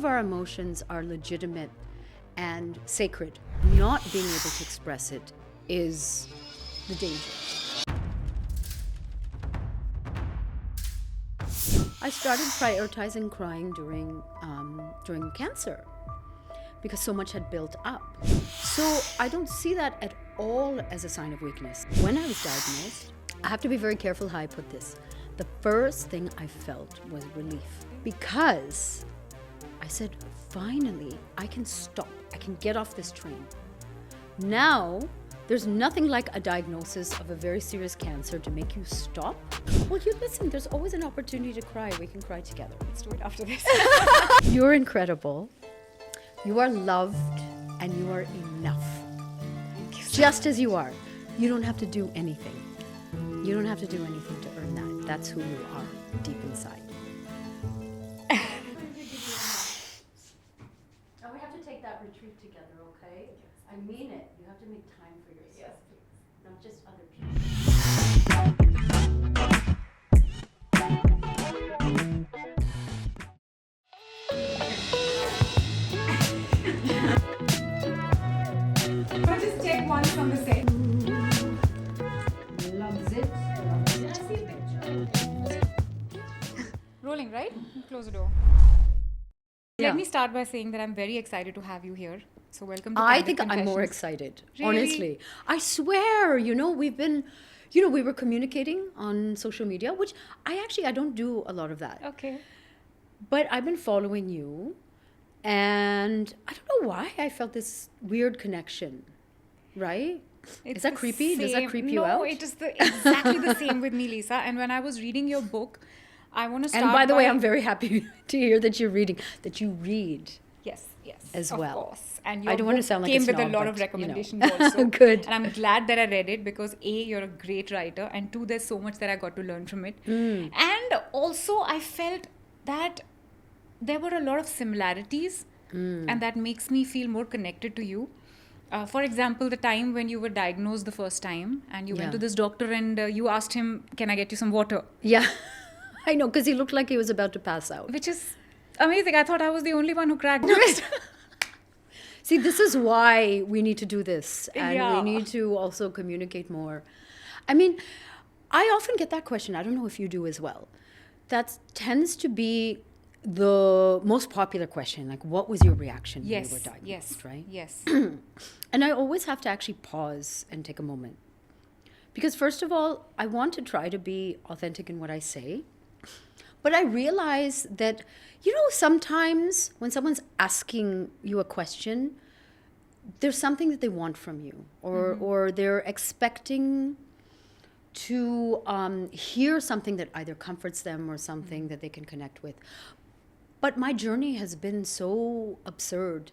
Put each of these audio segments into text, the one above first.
of our emotions are legitimate and sacred. Not being able to express it is the danger. I started prioritizing crying during cancer because so much had built up. So I don't see that at all as a sign of weakness. When I was diagnosed, I have to be very careful how I put this. The first thing I felt was relief because I said, finally, I can stop. I can get off this train. Now, there's nothing like a diagnosis of a very serious cancer to make you stop. Well, you listen, there's always an opportunity to cry. We can cry together. Let's do it after this. You're incredible. You are loved and you are enough. Thank you. Just as you are. You don't have to do anything. You don't have to do anything to earn that. That's who you are deep inside. Now we have to take that retreat together, okay? I mean it. You have to make time for yourself. Yes, not just other people. But just take one from the set. Loves it. Can I see a picture? Rolling, right? Close the door. Yeah. Let me start by saying that I'm very excited to have you here. So welcome to I Candid think I'm more Confessions. excited, Really? honestly. I swear, we were communicating on social media, which I don't do a lot of that. Okay. But I've been following you, and I don't know why I felt this weird connection, right? Is that the creepy? Does that same- creep you out? No, it is exactly the same with me, Lisa. And when I was reading your book, I want to start And by the way, I'm very happy to hear that you read. Yes, as of well. course. And I your don't want to book sound like a came with a snob, lot of but, recommendations also. Good. And I'm glad that I read it because A, you're a great writer, and two, there's so much that I got to learn from it. And also, I felt that there were a lot of similarities, and that makes me feel more connected to you. For example, the time when you were diagnosed the first time, and you went Yeah. to this doctor and you asked him, "Can I get you some water?" Yeah, I know, because he looked like he was about to pass out. Which is amazing. I thought I was the only one who cracked jokes. See, this is why we need to do this. And Yeah. we need to also communicate more. I mean, I often get that question. I don't know if you do as well. That tends to be the most popular question. Like, what was your reaction when you were diagnosed, right? Yes. And I always have to actually pause and take a moment. Because first of all, I want to try to be authentic in what I say. But I realize that, sometimes when someone's asking you a question, there's something that they want from you, or they're expecting to hear something that either comforts them or something that they can connect with. But my journey has been so absurd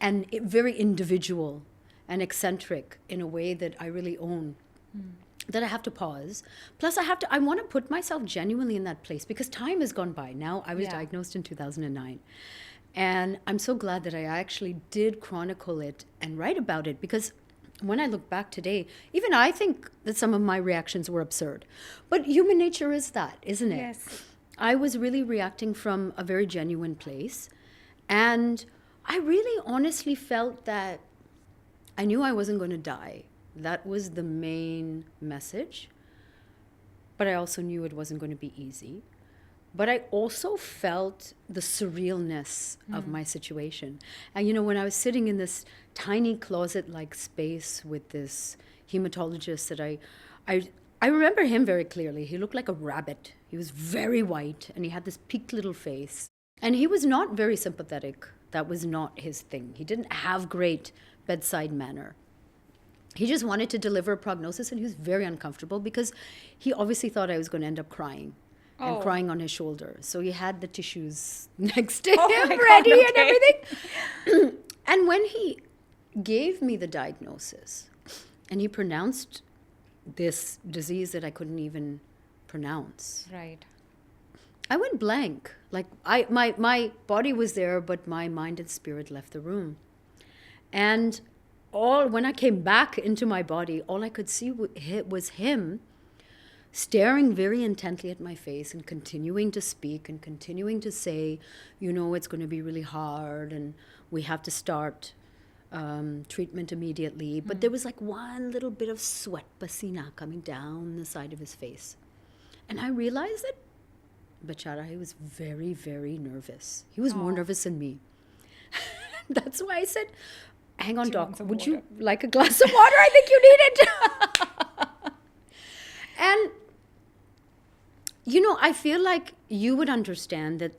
and very individual and eccentric in a way that I really own. That I have to pause. Plus, I want to put myself genuinely in that place because time has gone by. Now, I was diagnosed in 2009. And I'm so glad that I actually did chronicle it and write about it because when I look back today, even I think that some of my reactions were absurd. But human nature is that, isn't it? Yes. I was really reacting from a very genuine place. And I really honestly felt that I knew I wasn't going to die. That was the main message. But I also knew it wasn't going to be easy. But I also felt the surrealness of my situation. And when I was sitting in this tiny closet-like space with this hematologist that I remember him very clearly. He looked like a rabbit. He was very white and he had this peaked little face. And he was not very sympathetic. That was not his thing. He didn't have great bedside manner. He just wanted to deliver a prognosis and he was very uncomfortable because he obviously thought I was going to end up crying and crying on his shoulder. So he had the tissues next to him ready and everything. And when he gave me the diagnosis and he pronounced this disease that I couldn't even pronounce, Right. I went blank. Like my body was there, but my mind and spirit left the room. And when I came back into my body, all I could see was him staring very intently at my face and continuing to speak and continuing to say, it's going to be really hard and we have to start treatment immediately. But there was like one little bit of sweat pasina coming down the side of his face. And I realized that, Bachara, he was very, very nervous. He was more nervous than me. That's why I said, hang on, doc, would you like a glass of water? I think you need it. And, I feel like you would understand that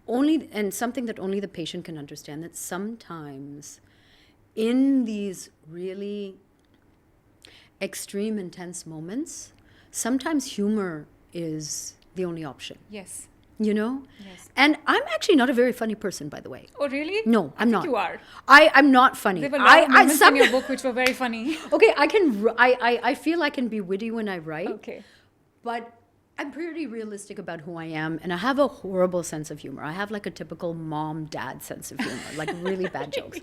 and something that only the patient can understand, that sometimes in these really extreme, intense moments, sometimes humor is the only option. Yes. Yes. And I'm actually not a very funny person, by the way. Oh, really? No, I'm not. You are. I'm not funny. There were a lot of moments in your book which were very funny. Okay, I feel I can be witty when I write. Okay. But I'm pretty realistic about who I am, and I have a horrible sense of humor. I have like a typical mom-dad sense of humor, like really bad jokes.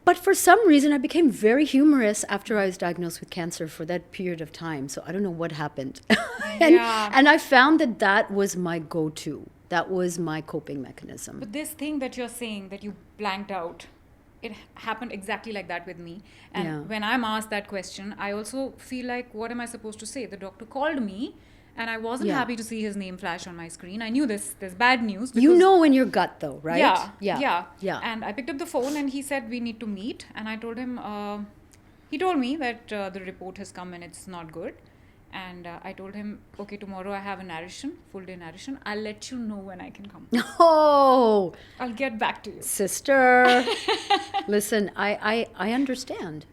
But for some reason, I became very humorous after I was diagnosed with cancer for that period of time. So I don't know what happened. And I found that was my go-to. That was my coping mechanism. But this thing that you're saying that you blanked out, it happened exactly like that with me. And when I'm asked that question, I also feel like, what am I supposed to say? The doctor called me and I wasn't happy to see his name flash on my screen. I knew there's bad news. You know in your gut though, right? Yeah. And I picked up the phone and he said, we need to meet. And I told him, he told me that the report has come and it's not good. And I told him, okay, tomorrow I have a narration, full day narration. I'll let you know when I can come. Oh, I'll get back to you. Sister, listen, I understand.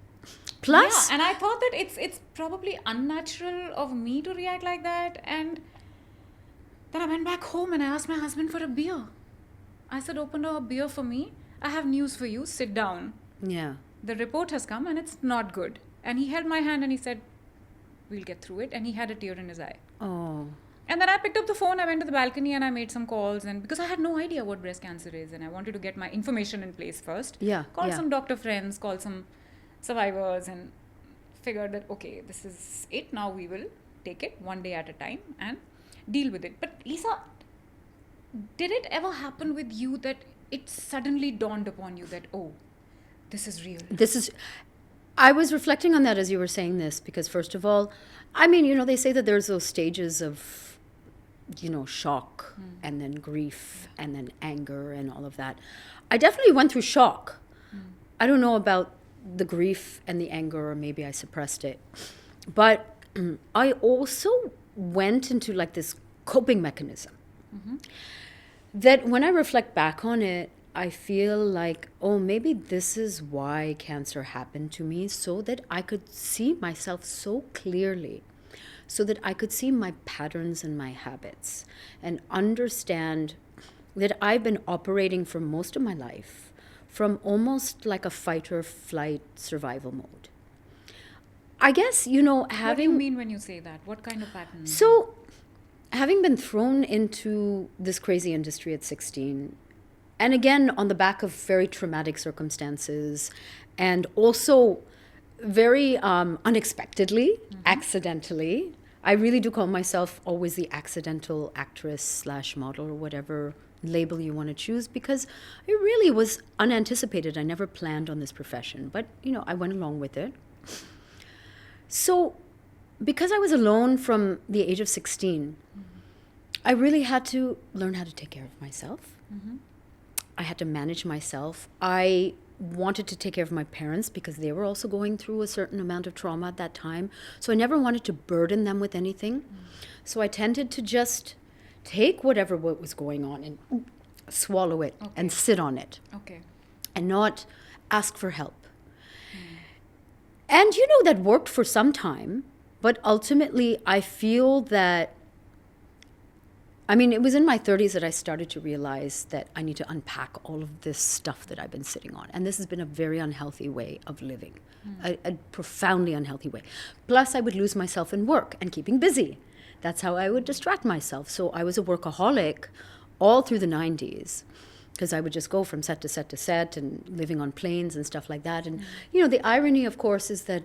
Plus, and I thought that it's probably unnatural of me to react like that. And then I went back home and I asked my husband for a beer. I said, open a beer for me. I have news for you. Sit down. Yeah. The report has come and it's not good. And he held my hand and he said, we'll get through it. And he had a tear in his eye. Oh. And then I picked up the phone, I went to the balcony and I made some calls, and because I had no idea what breast cancer is and I wanted to get my information in place first. Called some doctor friends, called some survivors, and figured that, okay, this is it. Now we will take it one day at a time and deal with it. But Lisa, did it ever happen with you that it suddenly dawned upon you that, oh, this is real? I was reflecting on that as you were saying this, because first of all, I mean, they say that there's those stages of, shock and then grief and then anger and all of that. I definitely went through shock. I don't know about the grief and the anger, or maybe I suppressed it. But I also went into like this coping mechanism that when I reflect back on it, I feel like, oh, maybe this is why cancer happened to me, so that I could see myself so clearly, so that I could see my patterns and my habits and understand that I've been operating for most of my life from almost like a fight or flight survival mode. I guess, What do you mean when you say that? What kind of pattern? So, having been thrown into this crazy industry at 16, and again, on the back of very traumatic circumstances, and also very unexpectedly, accidentally. I really do call myself always the accidental actress / model, or whatever label you want to choose, because it really was unanticipated. I never planned on this profession, but, I went along with it. So, because I was alone from the age of 16, I really had to learn how to take care of myself. I had to manage myself. I wanted to take care of my parents because they were also going through a certain amount of trauma at that time. So I never wanted to burden them with anything. So I tended to just take whatever was going on and swallow it and sit on it. And not ask for help. And that worked for some time, but ultimately I feel that, it was in my 30s that I started to realize that I need to unpack all of this stuff that I've been sitting on. And this has been a very unhealthy way of living, a profoundly unhealthy way. Plus, I would lose myself in work and keeping busy. That's how I would distract myself. So I was a workaholic all through the 90s, because I would just go from set to set to set and living on planes and stuff like that. And, the irony, of course, is that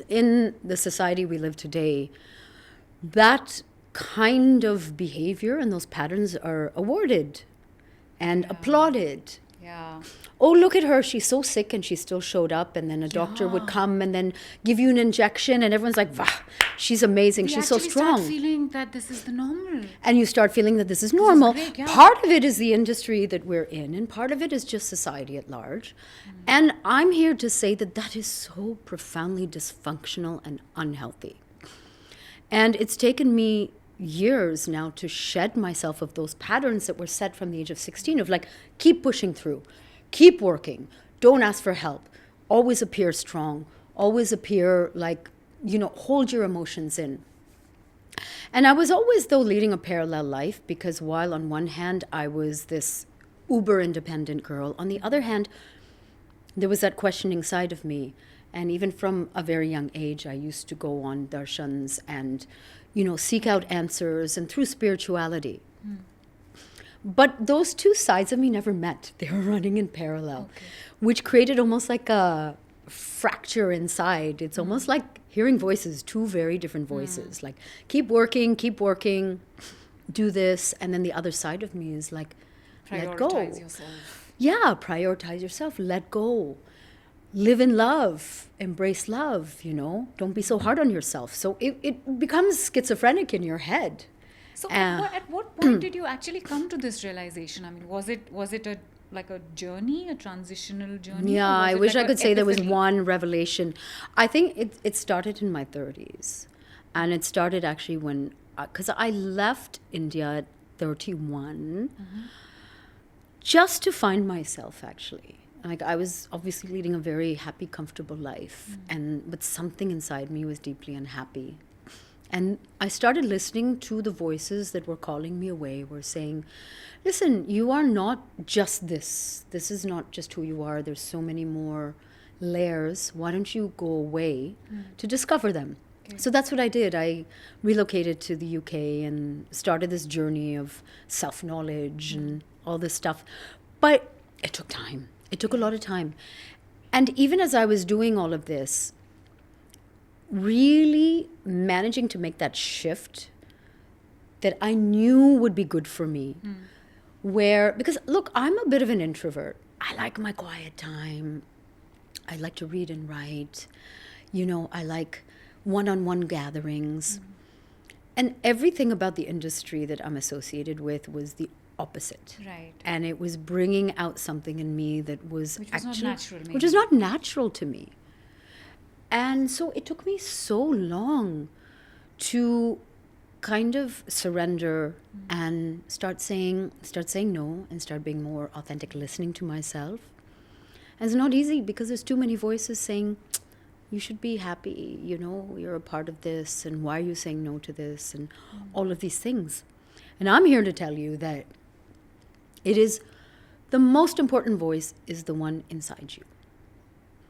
in the society we live today, that kind of behavior and those patterns are awarded and applauded. Yeah. Oh, look at her, she's so sick and she still showed up. And then a doctor would come and then give you an injection and everyone's like, wow, she's amazing, she's so strong. Start feeling that this is the normal. And you start feeling that this is normal. This is great, yeah. Part of it is the industry that we're in, and part of it is just society at large. And I'm here to say that that is so profoundly dysfunctional and unhealthy. And it's taken me years now to shed myself of those patterns that were set from the age of 16 of like, keep pushing through, keep working, don't ask for help, always appear strong, always appear like, hold your emotions in. And I was always, though, leading a parallel life, because while on one hand I was this uber independent girl, on the other hand, there was that questioning side of me. And even from a very young age, I used to go on darshans and, seek out answers and through spirituality. But those two sides of me never met. They were running in parallel, which created almost like a fracture inside. It's almost like hearing voices, two very different voices. Like, keep working, do this. And then the other side of me is like, let go. Prioritize yourself. Yeah, prioritize yourself, let go. Live in love, embrace love, don't be so hard on yourself. So it becomes schizophrenic in your head. So at what point did you actually come to this realization? I mean, was it a journey, a transitional journey? Yeah, I wish I could say there was epiphany? one revelation. I think it started in my 30s. And it started actually when, because I left India at 31 just to find myself, actually. Like, I was obviously leading a very happy, comfortable life, but something inside me was deeply unhappy. And I started listening to the voices that were calling me away, were saying, listen, you are not just this. This is not just who you are. There's so many more layers. Why don't you go away to discover them? Okay. So that's what I did. I relocated to the UK and started this journey of self-knowledge and all this stuff. But it took time. It took a lot of time. And even as I was doing all of this, really managing to make that shift that I knew would be good for me. Because look, I'm a bit of an introvert. I like my quiet time. I like to read and write. I like one-on-one gatherings. And everything about the industry that I'm associated with was the opposite. Right. And it was bringing out something in me that was Which was actually not natural, maybe. which is not natural to me. And so it took me so long to kind of surrender and start saying no and start being more authentic, listening to myself. And it's not easy because there's too many voices saying, you should be happy, you're a part of this, and why are you saying no to this, and all of these things. And I'm here to tell you that it is the most important voice is the one inside you.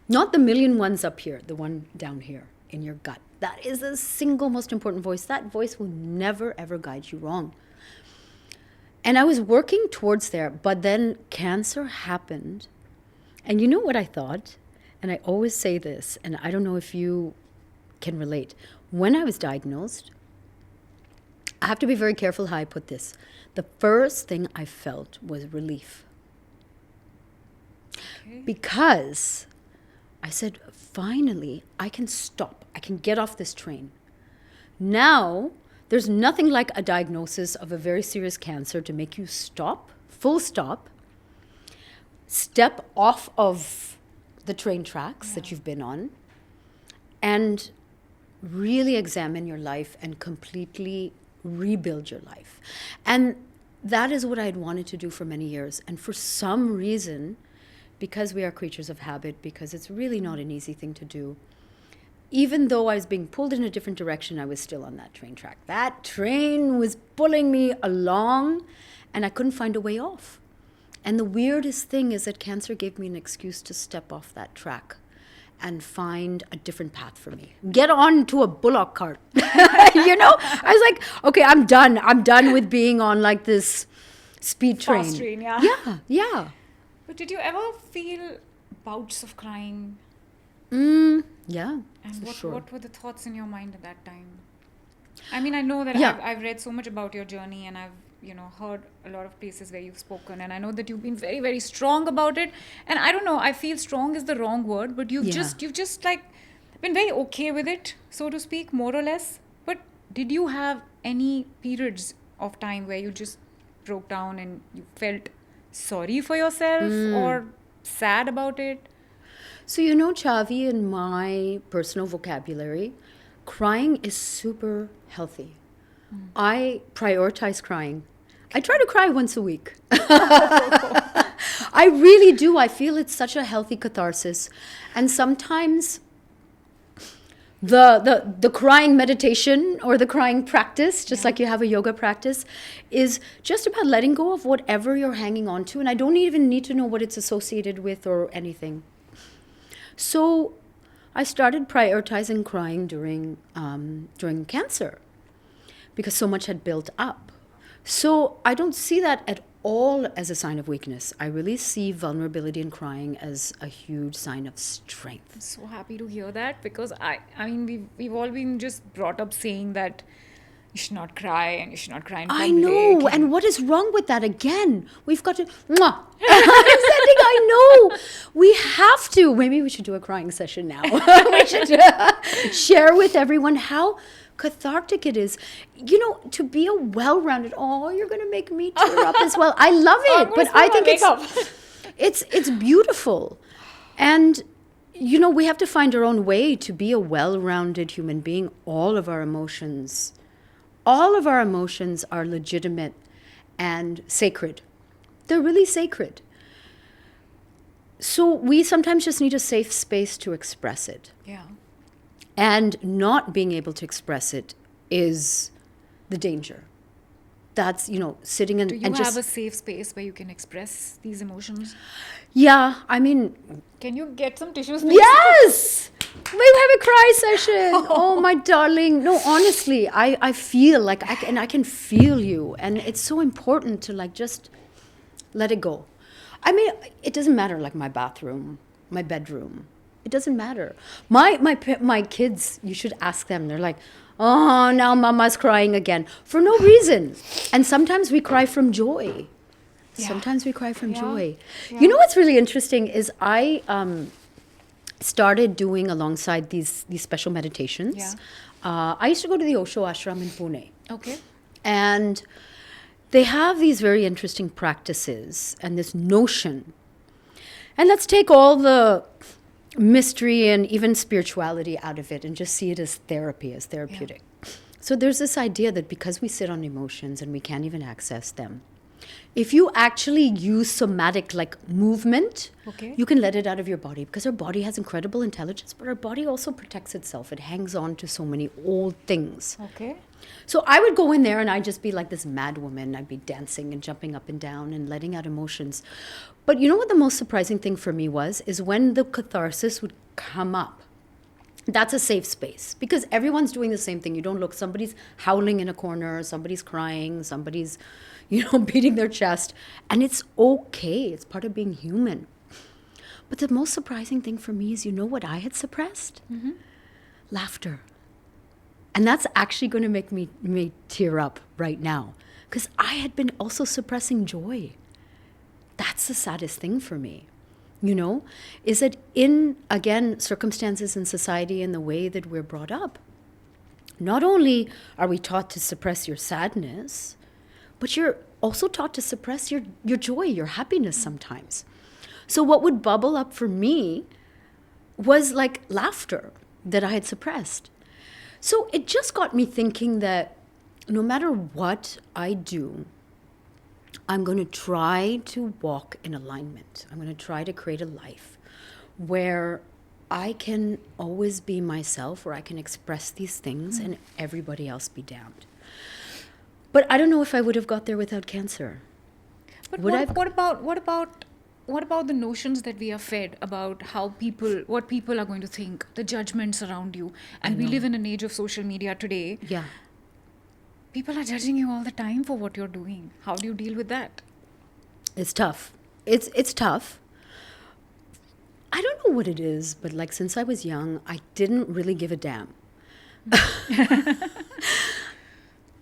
Not the million ones up here, the one down here in your gut. That is the single most important voice. That voice will never, ever guide you wrong. And I was working towards there, but then cancer happened. And you know what I thought? And I always say this, and I don't know if you can relate. When I was diagnosed, I have to be very careful how I put this. The first thing I felt was relief. Okay. Because I said, finally, I can stop. I can get off this train. Now, there's nothing like a diagnosis of a very serious cancer to make you stop, full stop, step off of the train tracks that you've been on, and really examine your life and completely rebuild your life. And that is what I'd wanted to do for many years. And for some reason, because we are creatures of habit, because it's really not an easy thing to do, even though I was being pulled in a different direction, I was still on that train track. That train was pulling me along, and I couldn't find a way off. And the weirdest thing is that cancer gave me an excuse to step off that track and find a different path for me. Get on to a bullock cart. I was like, okay, I'm done. I'm done with being on like this speed train. Fast train, yeah. Yeah. But did you ever feel bouts of crying Yeah, And for what sure. what were the thoughts in your mind at that time? I mean, I know that Yeah. I've read so much about your journey, and I've heard a lot of places where you've spoken, and I know that you've been very very strong about it. And I don't know, I feel strong is the wrong word, but Yeah. you've just like been very okay with it, so to speak, more or less. But did you have any periods of time where you just broke down and you felt sorry for yourself or sad about it? So, Chhavi, in my personal vocabulary, crying is super healthy. I prioritize crying. I try to cry once a week. I really do. I feel it's such a healthy catharsis. And sometimes the crying meditation or the crying practice, just like you have a yoga practice, is just about letting go of whatever you're hanging on to. And I don't even need to know what it's associated with or anything. So I started prioritizing crying during cancer because so much had built up. So I don't see that at all as a sign of weakness. I really see vulnerability and crying as a huge sign of strength. I'm so happy to hear that, because I mean we've all been just brought up saying that you should not cry and you should not cry in public. I know. And what is wrong with that? Again, we've got to. Mwah. I'm sending, I know. We have to. Maybe we should do a crying session now. We should share with everyone how cathartic it is. To be a well-rounded. Oh, you're going to make me tear up as well. I love it, but I think it's beautiful, and we have to find our own way to be a well-rounded human being. All of our emotions are legitimate and sacred. They're really sacred. So we sometimes just need a safe space to express it. Yeah. And not being able to express it is the danger. That's, sitting and Do you and have just... a safe space where you can express these emotions? Yeah, I mean... Can you get some tissues, please? Yes! We'll have a cry session. Oh, my darling. No, honestly, I feel like I can feel you. And it's so important to just let it go. I mean, it doesn't matter, my bathroom, my bedroom. It doesn't matter. My kids, you should ask them. They're like, oh, now mama's crying again. For no reason. And sometimes we cry from joy. Yeah. Sometimes we cry from joy. Yeah. You know what's really interesting is I started doing alongside these special meditations. Yeah. I used to go to the Osho ashram in Pune. Okay. And they have these very interesting practices and this notion. And let's take all the mystery and even spirituality out of it and just see it as therapy, as therapeutic. Yeah. So there's this idea that because we sit on emotions and we can't even access them, if you actually use somatic movement, Okay. you can let it out of your body, because our body has incredible intelligence, but our body also protects itself. It hangs on to so many old things. Okay. So I would go in there and I'd just be like this mad woman. I'd be dancing and jumping up and down and letting out emotions. But you know what the most surprising thing for me is when the catharsis would come up. That's a safe space, because everyone's doing the same thing. You don't look, somebody's howling in a corner, somebody's crying, somebody's, beating their chest. And it's okay. It's part of being human. But the most surprising thing for me is, what I had suppressed? Mm-hmm. Laughter. And that's actually going to make me tear up right now, because I had been also suppressing joy. That's the saddest thing for me, is that in, again, circumstances in society and the way that we're brought up, not only are we taught to suppress your sadness, but you're also taught to suppress your joy, your happiness sometimes. So what would bubble up for me was laughter that I had suppressed. So it just got me thinking that no matter what I do, I'm going to try to walk in alignment. I'm going to try to create a life where I can always be myself, where I can express these things and everybody else be damned. But I don't know if I would have got there without cancer. But what about the notions that we are fed about what people are going to think, the judgments around you? And we live in an age of social media today. Yeah. People are judging you all the time for what you're doing. How do you deal with that? It's tough. It's tough. I don't know what it is, but like since I was young, I didn't really give a damn.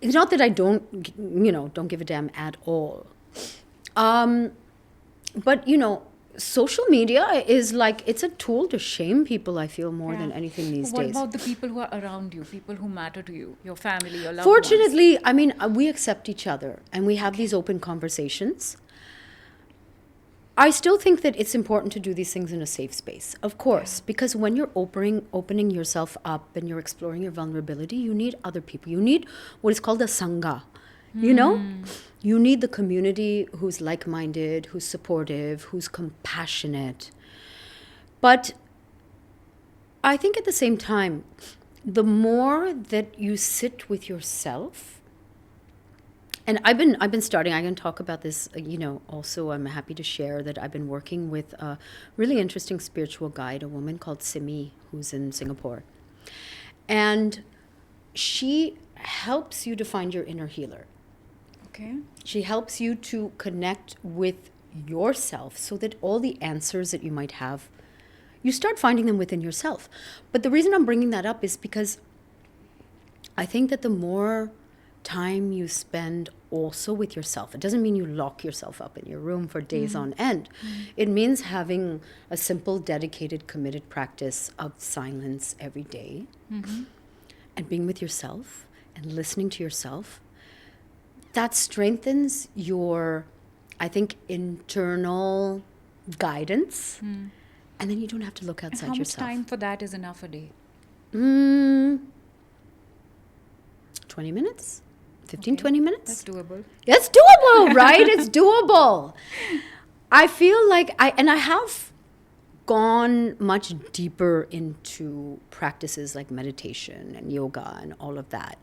It's not that I don't give a damn at all. But, social media is like, it's a tool to shame people, I feel, more than anything these What days. about the people who are around you, people who matter to you, your family, your loved Fortunately, I mean, we accept each other and we have these open conversations. I still think that it's important to do these things in a safe space, of course, because when you're opening yourself up and you're exploring your vulnerability, you need other people. You need what is called a sangha, You need the community who's like-minded, who's supportive, who's compassionate. But I think at the same time, the more that you sit with yourself, and I've been starting, I can talk about this, also I'm happy to share that I've been working with a really interesting spiritual guide, a woman called Simi, who's in Singapore. And she helps you to find your inner healer. Okay. She helps you to connect with yourself so that all the answers that you might have, you start finding them within yourself. But the reason I'm bringing that up is because I think that the more time you spend also with yourself, it doesn't mean you lock yourself up in your room for days on end. It means having a simple, dedicated, committed practice of silence every day and being with yourself and listening to yourself. That strengthens your, I think, internal guidance. And then you don't have to look outside And how yourself. much time for that is enough a day? 20 minutes? 15, 20 minutes? That's doable. It's doable, right? It's doable. I feel like I have gone much deeper into practices like meditation and yoga and all of that,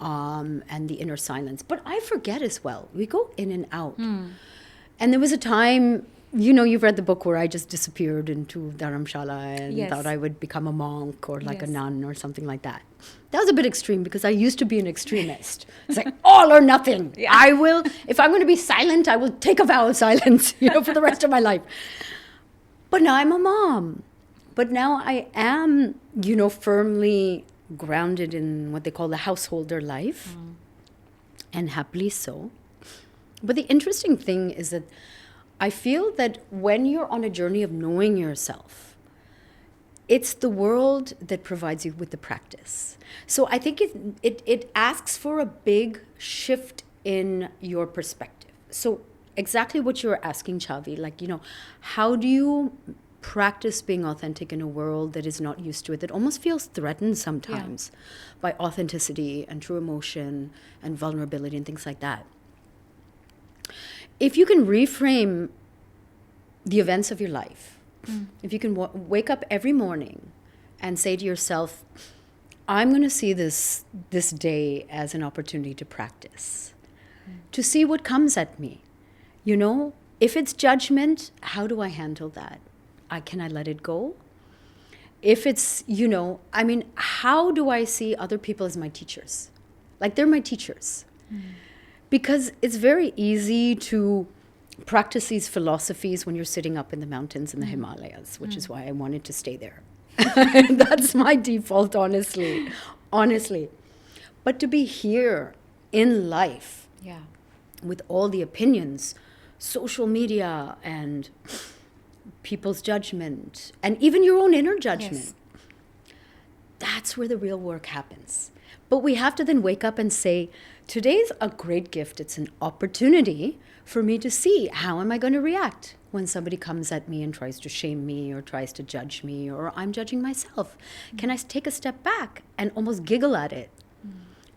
and the inner silence. But I forget as well. We go in and out. And there was a time, you've read the book where I just disappeared into Dharamshala and thought I would become a monk or like a nun or something like that. That was a bit extreme because I used to be an extremist. It's like all or nothing. Yeah. I will, if I'm going to be silent, I will take a vow of silence, for the rest of my life. But now I'm a mom. But now I am, firmly grounded in what they call the householder life. And happily so. But the interesting thing is that I feel that when you're on a journey of knowing yourself, it's the world that provides you with the practice. So I think it asks for a big shift in your perspective. So exactly what you're asking, Chhavi, like, how do you practice being authentic in a world that is not used to it, that almost feels threatened sometimes by authenticity and true emotion and vulnerability and things like that? If you can reframe the events of your life, if you can wake up every morning and say to yourself, I'm going to see this day as an opportunity to practice, to see what comes at me. If it's judgment, how do I handle that? Can I let it go? If it's, how do I see other people as my teachers? Like they're my teachers. Because it's very easy to practice these philosophies when you're sitting up in the mountains in the Himalayas, which is why I wanted to stay there. That's my default, honestly. But to be here in life with all the opinions, social media and people's judgment, and even your own inner judgment, that's where the real work happens. But we have to then wake up and say, today's a great gift. It's an opportunity for me to see how am I going to react when somebody comes at me and tries to shame me or tries to judge me or I'm judging myself. Can I take a step back and almost giggle at it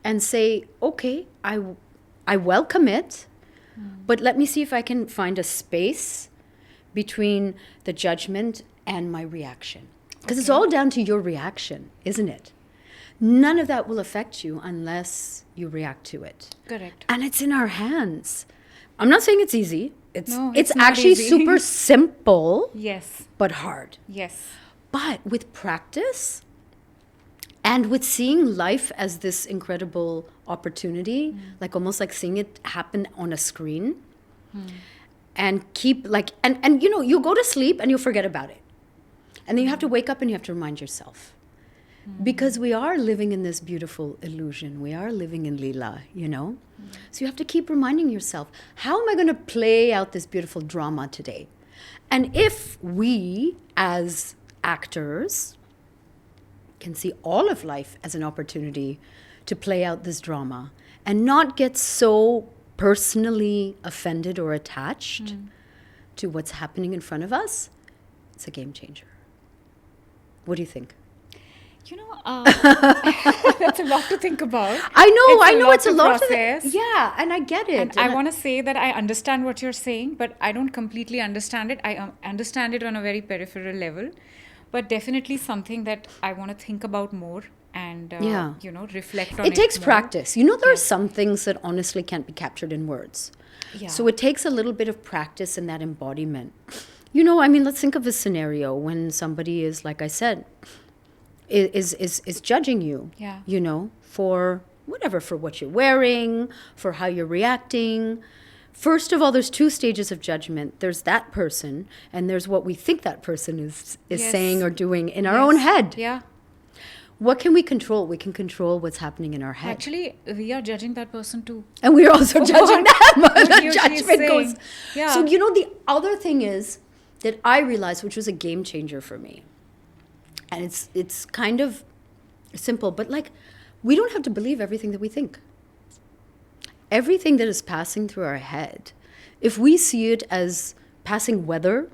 and say, okay, I welcome it, but let me see if I can find a space between the judgment and my reaction. Because it's all down to your reaction, isn't it? None of that will affect you unless you react to it. Correct. And it's in our hands. I'm not saying it's easy. It's not actually easy. super simple, but hard. Yes. But with practice and with seeing life as this incredible opportunity, like almost like seeing it happen on a screen, and keep like, and you go to sleep and you forget about it. And then you have to wake up and you have to remind yourself. Because we are living in this beautiful illusion. We are living in Leela, you know? So you have to keep reminding yourself, how am I going to play out this beautiful drama today? And if we, as actors, can see all of life as an opportunity to play out this drama and not get so personally offended or attached to what's happening in front of us, it's a game changer. What do you think? You know, that's a lot to think about. I know it's a lot to process. Yeah, and I get it. And I want to say that I understand what you're saying, but I don't completely understand it. I understand it on a very peripheral level, but definitely something that I want to think about more and, you know, reflect on it. It takes more. practice. You know, there are some things that honestly can't be captured in words. Yeah. So it takes a little bit of practice in that embodiment. You know, I mean, let's think of a scenario when somebody is, like I said, is judging you, Yeah. you know, for whatever, for what you're wearing, for how you're reacting. First of all, there's two stages of judgment. There's that person, and there's what we think that person is Yes. saying or doing in our own head. Yeah. What can we control? We can control what's happening in our head. Actually, we are judging that person too. And we're also judging them. The she's judgment goes. saying. Yeah. So, you know, the other thing is that I realized, which was a game changer for me, and it's kind of simple, but like, we don't have to believe everything that we think. Everything that is passing through our head, if we see it as passing weather,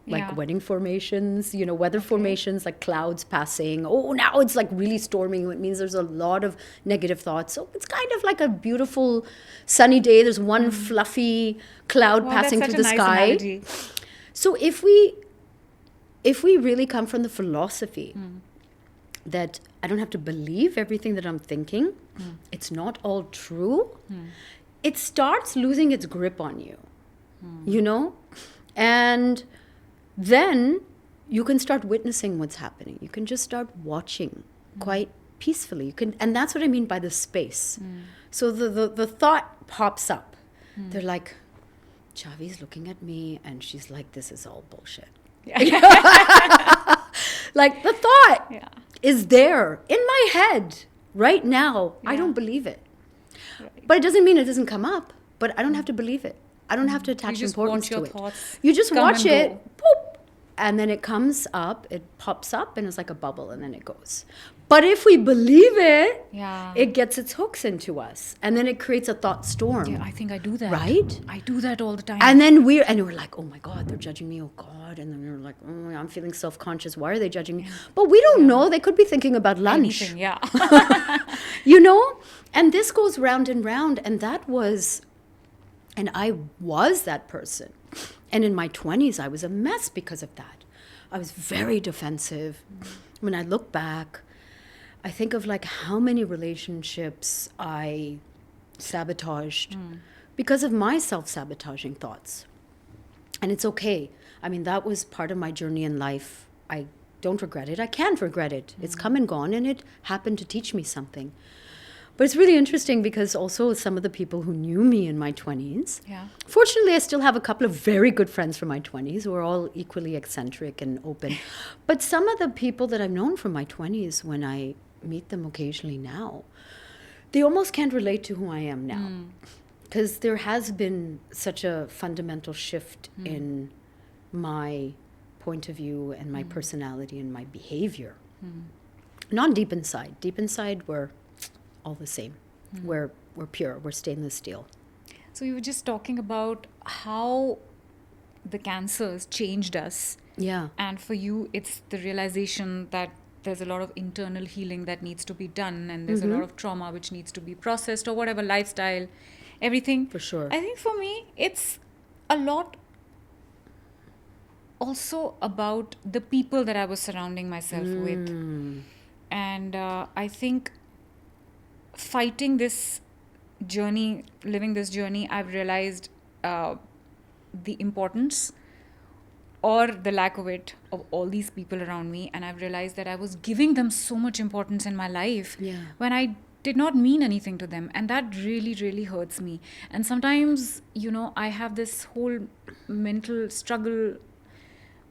like Yeah. wedding formations, you know, weather formations, like clouds passing. Oh, now it's like really storming. It means there's a lot of negative thoughts. So it's kind of like a beautiful sunny day. There's one fluffy cloud Wow, passing that's through such the a nice sky. analogy. So if we really come from the philosophy that I don't have to believe everything that I'm thinking, it's not all true, it starts losing its grip on you, you know? And then you can start witnessing what's happening. You can just start watching quite peacefully. You can, and that's what I mean by the space. So the thought pops up. They're like, Chhavi's looking at me and she's like, this is all bullshit. Like the thought Yeah. is there in my head right now. I Yeah. don't believe it. Right. But it doesn't mean it doesn't come up. But I don't have to believe it. I don't have to attach just importance watch your to it. thoughts You just come watch and it, go. boop, and then it comes up, it pops up, and it's like a bubble, and then it goes. But if we believe it, Yeah. it gets its hooks into us, and then it creates a thought storm. Yeah, I think I do that. Right? I do that all the time. And then we're like, oh my God, they're judging me. Oh God. And then we're like, oh, I'm feeling self-conscious. Why are they judging me? But we don't know. They could be thinking about lunch. Anything, yeah. You know? And this goes round and round. And I was that person. And in my 20s, I was a mess because of that. I was very defensive. When I look back, I think of like how many relationships I sabotaged because of my self-sabotaging thoughts. And it's okay. I mean, that was part of my journey in life. I don't regret it. I can't regret it. It's come and gone, and it happened to teach me something. But it's really interesting because also some of the people who knew me in my 20s, Yeah. fortunately, I still have a couple of very good friends from my 20s who are all equally eccentric and open. But some of the people that I've known from my 20s, when I meet them occasionally now, they almost can't relate to who I am now. Because there has been such a fundamental shift in my point of view and my personality and my behavior. Not deep inside. Deep inside, we're all the same. We're pure. We're stainless steel. So you were just talking about how the cancers changed us. Yeah. And for you, it's the realization that there's a lot of internal healing that needs to be done, and there's a lot of trauma which needs to be processed, or whatever, lifestyle, everything. For sure. I think for me, it's a lot also about the people that I was surrounding myself with. And I think fighting this journey, living this journey, I've realized the importance or the lack of it of all these people around me. And I've realized that I was giving them so much importance in my life when I did not mean anything to them. And that really, really hurts me. And sometimes, you know, I have this whole mental struggle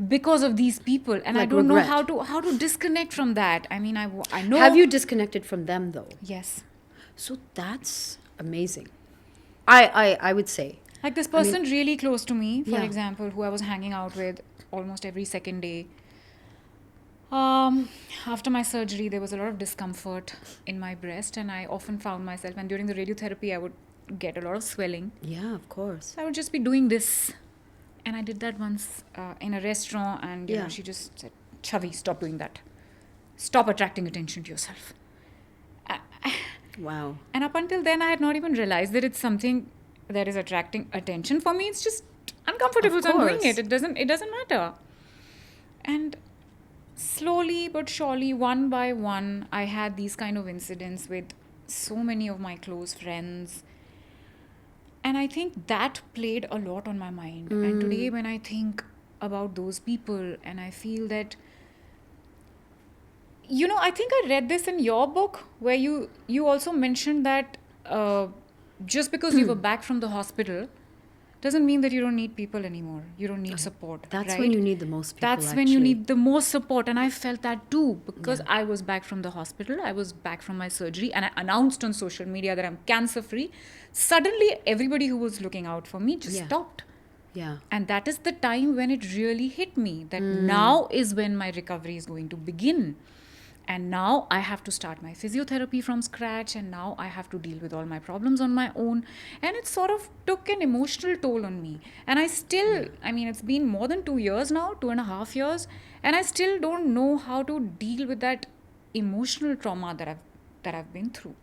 because of these people, and I Like don't regret. know how to disconnect from that. I mean, I know. Have you disconnected from them though? Yes. So that's amazing. I would say. Like this person really close to me, for Yeah. example, who I was hanging out with almost every second day. After my surgery, there was a lot of discomfort in my breast, and I often found myself, and during the radiotherapy, I would get a lot of swelling. Yeah, of course. So I would just be doing this. And I did that once in a restaurant, and you Yeah. know, she just said, Chhavi, stop doing that. Stop attracting attention to yourself. Wow. And up until then, I had not even realized that it's something that is attracting attention. For me, it's just uncomfortable, Of so I'm doing course. it. It doesn't matter. And slowly but surely, one by one, I had these kind of incidents with so many of my close friends. And I think that played a lot on my mind. And today, when I think about those people, and I feel that, you know, I think I read this in your book where you also mentioned that just because you were back from the hospital doesn't mean that you don't need people anymore. You don't need support. That's right? when you need the most people. That's when you need the most support. And I felt that too, because I was back from the hospital. I was back from my surgery, and I announced on social media that I'm cancer free. Suddenly, everybody who was looking out for me just stopped. Yeah. And that is the time when it really hit me that now is when my recovery is going to begin. And now I have to start my physiotherapy from scratch, and now I have to deal with all my problems on my own. And it sort of took an emotional toll on me. And I still, I mean, it's been more than 2 years now, 2.5 years, and I still don't know how to deal with that emotional trauma that I've been through.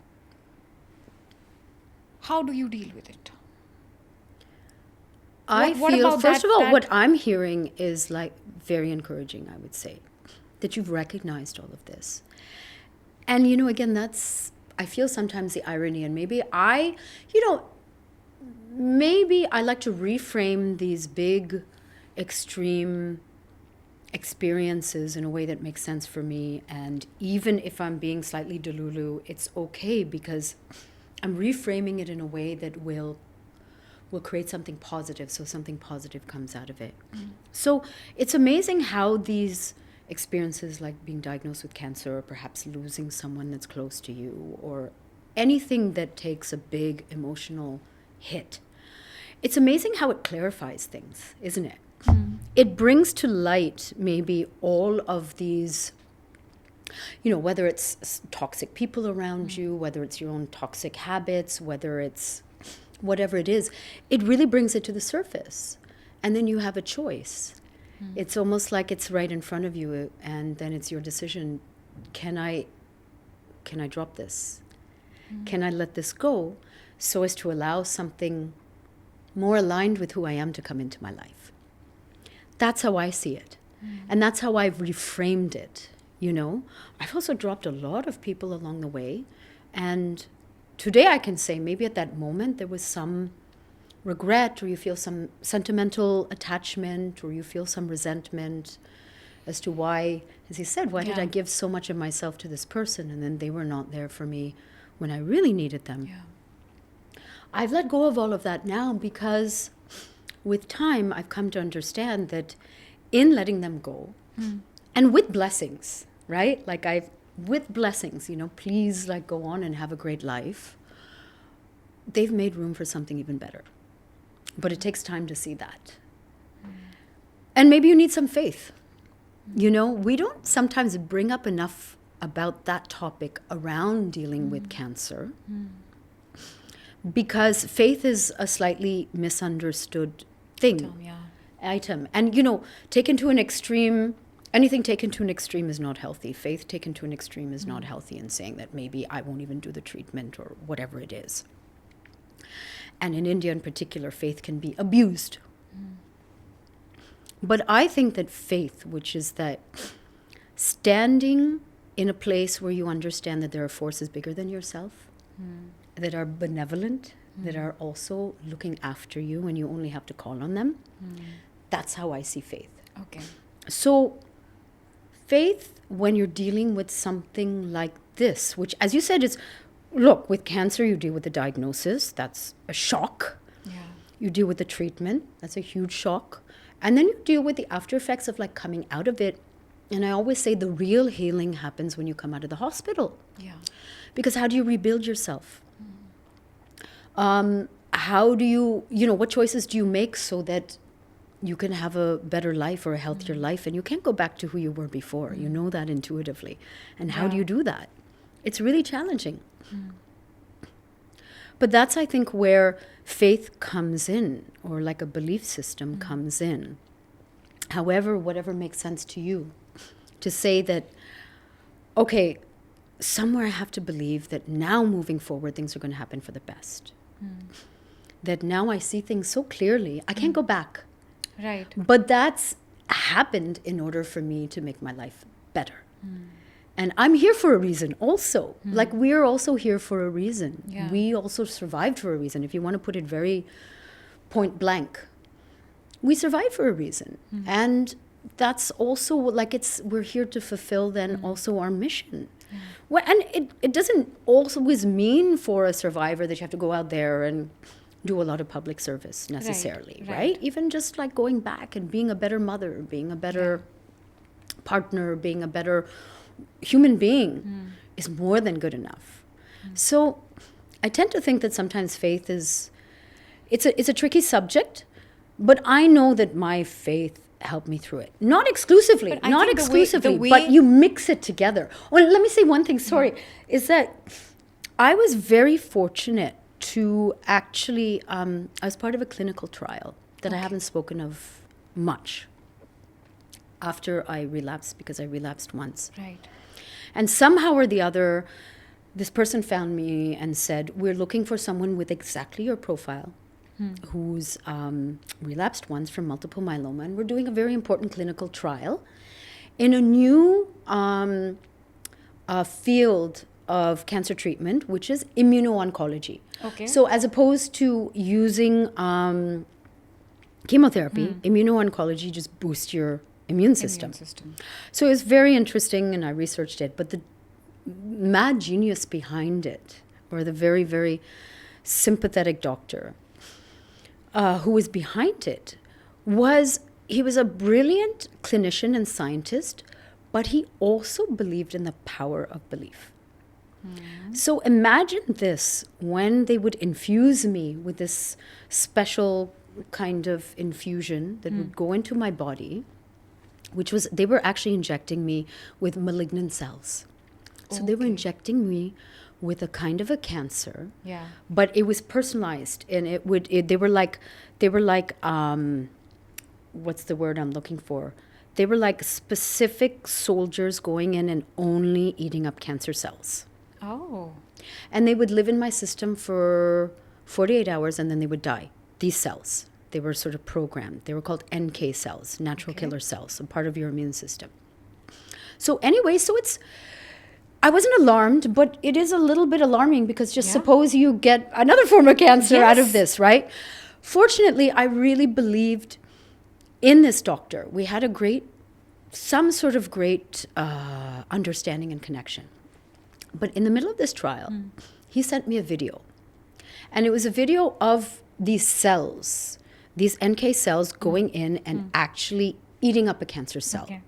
How do you deal with it? I What feel, about first that- of all, that- what I'm hearing is like very encouraging, I would say, that you've recognized all of this. And, you know, again, that's, I feel sometimes the irony, and maybe maybe I like to reframe these big, extreme experiences in a way that makes sense for me. And even if I'm being slightly delulu, it's okay because I'm reframing it in a way that will create something positive, so something positive comes out of it. So it's amazing how these experiences, like being diagnosed with cancer, or perhaps losing someone that's close to you, or anything that takes a big emotional hit, it's amazing how it clarifies things, isn't it? It brings to light maybe all of these, you know, whether it's toxic people around you, whether it's your own toxic habits, whether it's whatever it is, it really brings it to the surface. And then you have a choice. It's almost like it's right in front of you, and then it's your decision. Can I drop this? Can I let this go so as to allow something more aligned with who I am to come into my life? That's how I see it. And that's how I've reframed it, you know? I've also dropped a lot of people along the way. And today I can say maybe at that moment there was some regret, or you feel some sentimental attachment, or you feel some resentment as to why, as he said, why did I give so much of myself to this person and then they were not there for me when I really needed them? I've let go of all of that now because with time I've come to understand that in letting them go, and with blessings, right? Like with blessings, you know, please like go on and have a great life. They've made room for something even better. But it takes time to see that. And maybe you need some faith. You know, we don't sometimes bring up enough about that topic around dealing with cancer because faith is a slightly misunderstood thing. Item. And, you know, taken to an extreme, anything taken to an extreme is not healthy. Faith taken to an extreme is not healthy, in saying that maybe I won't even do the treatment or whatever it is. And in India in particular, faith can be abused. But I think that faith, which is that standing in a place where you understand that there are forces bigger than yourself, that are benevolent, that are also looking after you and you only have to call on them, that's how I see faith. Okay. So faith, when you're dealing with something like this, which, as you said, is, look, with cancer, you deal with the diagnosis. That's a shock. Yeah. You deal with the treatment. That's a huge shock. And then you deal with the after effects of like coming out of it. And I always say the real healing happens when you come out of the hospital. Yeah. Because how do you rebuild yourself? How do you, what choices do you make so that you can have a better life or a healthier life? And you can't go back to who you were before. You know that intuitively. And how do you do that? It's really challenging. But that's, I think, where faith comes in, or like a belief system comes in. However, whatever makes sense to you. To say that, okay, somewhere I have to believe that now moving forward, things are going to happen for the best. That now I see things so clearly, I can't go back. Right. But that's happened in order for me to make my life better. And I'm here for a reason also. Like, we're also here for a reason. Yeah. We also survived for a reason. If you want to put it very point blank, we survived for a reason. And that's also like, we're here to fulfill then also our mission. Well, and it doesn't always mean for a survivor that you have to go out there and do a lot of public service necessarily, right? Even just like going back and being a better mother, being a better partner, being a better human being is more than good enough. So I tend to think that sometimes faith it's a tricky subject, but I know that my faith helped me through it. Not exclusively, But I not think exclusively, the way- but you mix it together. Well, let me say one thing, sorry, is that I was very fortunate to actually, I was part of a clinical trial that I haven't spoken of much after I relapsed, because I relapsed once. Right. And somehow or the other, this person found me and said, we're looking for someone with exactly your profile, who's relapsed once from multiple myeloma. And we're doing a very important clinical trial in a new field of cancer treatment, which is immuno-oncology. Okay. So as opposed to using chemotherapy, immuno-oncology just boosts your immune system. So it was very interesting, and I researched it. But the mad genius behind it, or the very, very sympathetic doctor who was behind it, he was a brilliant clinician and scientist, but he also believed in the power of belief. So imagine this, when they would infuse me with this special kind of infusion that would go into my body, they were actually injecting me with malignant cells. So they were injecting me with a kind of a cancer, but it was personalized, and they were like, what's the word I'm looking for? They were like specific soldiers going in and only eating up cancer cells. Oh. And they would live in my system for 48 hours, and then they would die. These cells, they were sort of programmed. They were called NK cells, natural killer cells, a part of your immune system. So anyway, I wasn't alarmed, but it is a little bit alarming, because just suppose you get another form of cancer out of this, right? Fortunately, I really believed in this doctor. We had some sort of great understanding and connection. But in the middle of this trial, he sent me a video. And it was a video of these cells, these NK cells going in and actually eating up a cancer cell. Okay.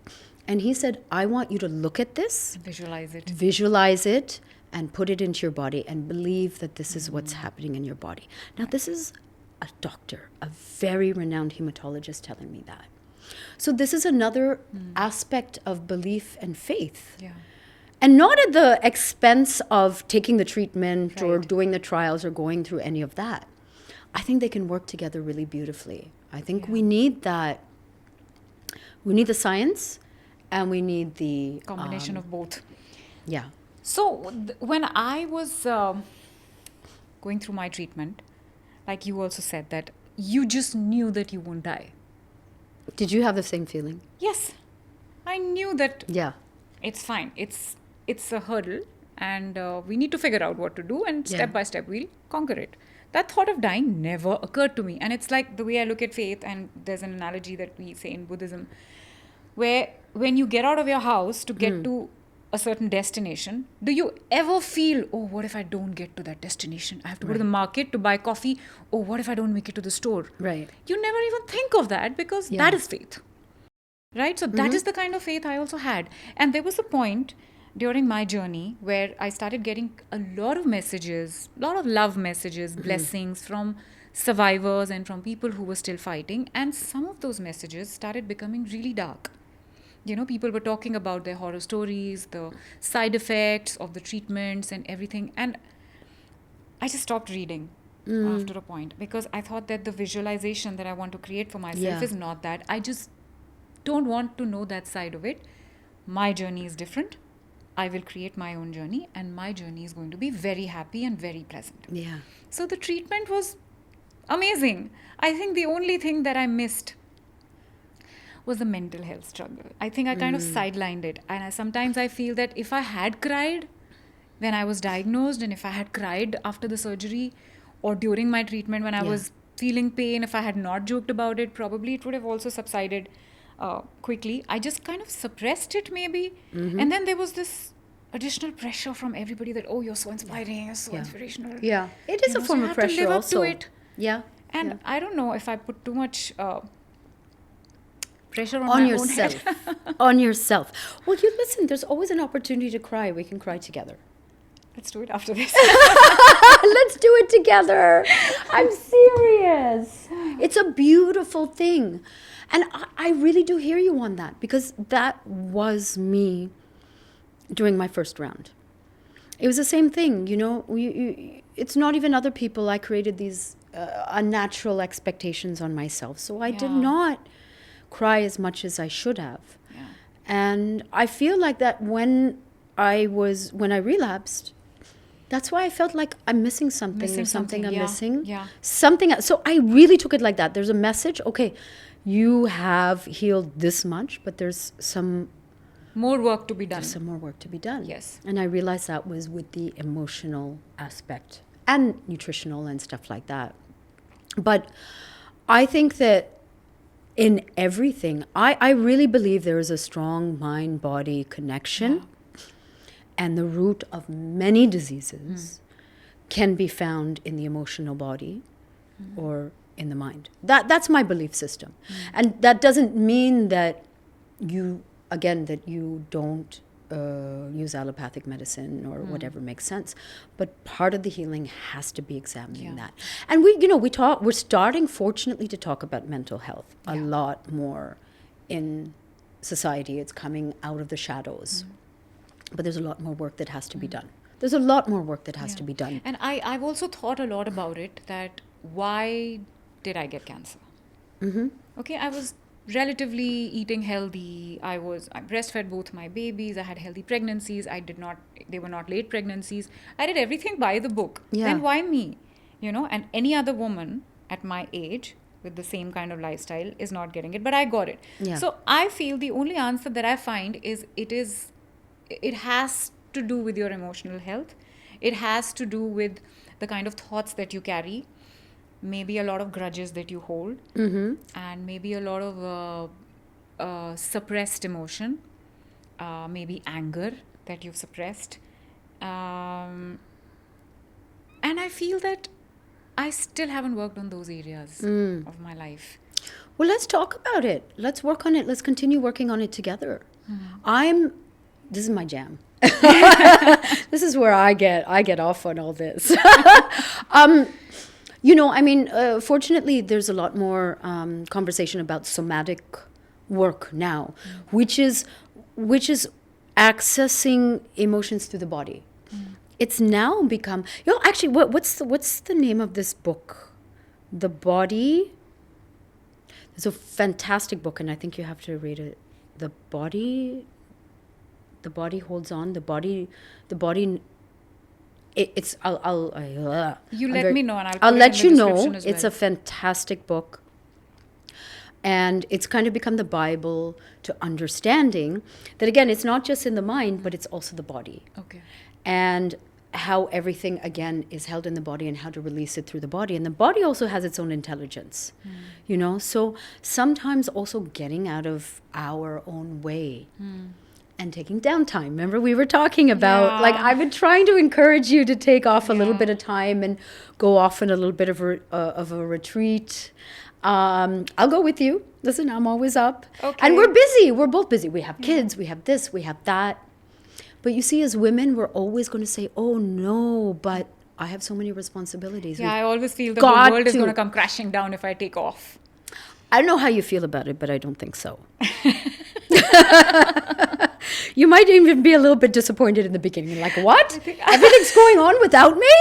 And he said, I want you to look at this, Visualize it, and put it into your body, and believe that this is what's happening in your body. Now, this is a doctor, a very renowned hematologist, telling me that. So this is another aspect of belief and faith. Yeah. And not at the expense of taking the treatment or doing the trials or going through any of that. I think they can work together really beautifully. I think we need that. We need the science, and we need the combination of both. Yeah. So when I was going through my treatment, like you also said, that you just knew that you won't die. Did you have the same feeling? Yes. I knew that it's fine. It's a hurdle, and we need to figure out what to do, and step by step we'll conquer it. That thought of dying never occurred to me. And it's like the way I look at faith, and there's an analogy that we say in Buddhism, where when you get out of your house to get to a certain destination, do you ever feel, oh, what if I don't get to that destination? I have to go to the market to buy coffee. Oh, what if I don't make it to the store? Right. You never even think of that because that is faith. Right? So that is the kind of faith I also had. And there was a point during my journey where I started getting a lot of messages, a lot of love messages, blessings from survivors and from people who were still fighting. And some of those messages started becoming really dark. You know, people were talking about their horror stories, the side effects of the treatments and everything. And I just stopped reading after a point because I thought that the visualization that I want to create for myself is not that. I just don't want to know that side of it. My journey is different. I will create my own journey, and my journey is going to be very happy and very pleasant. Yeah. So the treatment was amazing. I think the only thing that I missed was the mental health struggle. I think I kind of sidelined it. And sometimes I feel that if I had cried when I was diagnosed, and if I had cried after the surgery or during my treatment when I was feeling pain, if I had not joked about it, probably it would have also subsided quickly. I just kind of suppressed it maybe. And then there was this additional pressure from everybody that, oh, you're so inspiring, you're so inspirational. Yeah. It is a form of pressure to live also. up to it. Yeah. And I don't know if I put too much pressure on my yourself. own head. On yourself. Well, you listen, there's always an opportunity to cry. We can cry together. Let's do it after this. Let's do it together. I'm serious. It's a beautiful thing. And I really do hear you on that, because that was me during my first round. It was the same thing, you know. It's not even other people. I created these unnatural expectations on myself. So I did not cry as much as I should have. Yeah. And I feel like that when I relapsed, that's why I felt like I'm missing something. There's something I'm missing. Yeah. Something. So I really took it like that. There's a message. Okay, you have healed this much, but there's some more work to be done. There's some more work to be done. Yes. And I realized that was with the emotional aspect and nutritional and stuff like that. But I think that in everything, I really believe there is a strong mind-body connection. Yeah. And the root of many diseases can be found in the emotional body or in the mind. That's my belief system. And that doesn't mean that you don't use allopathic medicine or whatever makes sense. But part of the healing has to be examining that. And we're starting, fortunately, to talk about mental health a lot more in society. It's coming out of the shadows. But there's a lot more work that has to be done. There's a lot more work that has to be done. And I've also thought a lot about it, that why did I get cancer? Okay, I was relatively eating healthy. I breastfed both my babies. I had healthy pregnancies. They were not late pregnancies. I did everything by the book. Yeah. Then why me? You know, and any other woman at my age with the same kind of lifestyle is not getting it, but I got it. Yeah. So I feel the only answer that I find is it has to do with your emotional health. It has to do with the kind of thoughts that you carry, maybe a lot of grudges that you hold, and maybe a lot of suppressed emotion, maybe anger that you've suppressed. And I feel that I still haven't worked on those areas of my life. Well, let's talk about it. Let's work on it. Let's continue working on it together. This is my jam. This is where I get off on all this. Fortunately, there's a lot more conversation about somatic work now, which is accessing emotions through the body. It's now become, actually, what's the name of this book? The Body. There's a fantastic book, and I think you have to read it. The Body holds on. The body. It's. You let me know, and I'll let you know. As well. It's a fantastic book, and it's kind of become the Bible to understanding that. Again, it's not just in the mind, but it's also the body. Okay. And how everything again is held in the body, and how to release it through the body, and the body also has its own intelligence. So sometimes also getting out of our own way and taking downtime. Remember, we were talking about, Yeah. like, I've been trying to encourage you to take off a little Yeah. bit of time and go off in a little bit of a retreat. I'll go with you. Listen, I'm always up. Okay. And we're busy. We're both busy. We have kids. We have this. We have that. But you see, as women, we're always going to say, oh, no, but I have so many responsibilities. Yeah, We've I always feel the got whole world is to- going to come crashing down if I take off. I don't know how you feel about it, but I don't think so. You might even be a little bit disappointed in the beginning. Like, what? Everything's going on without me?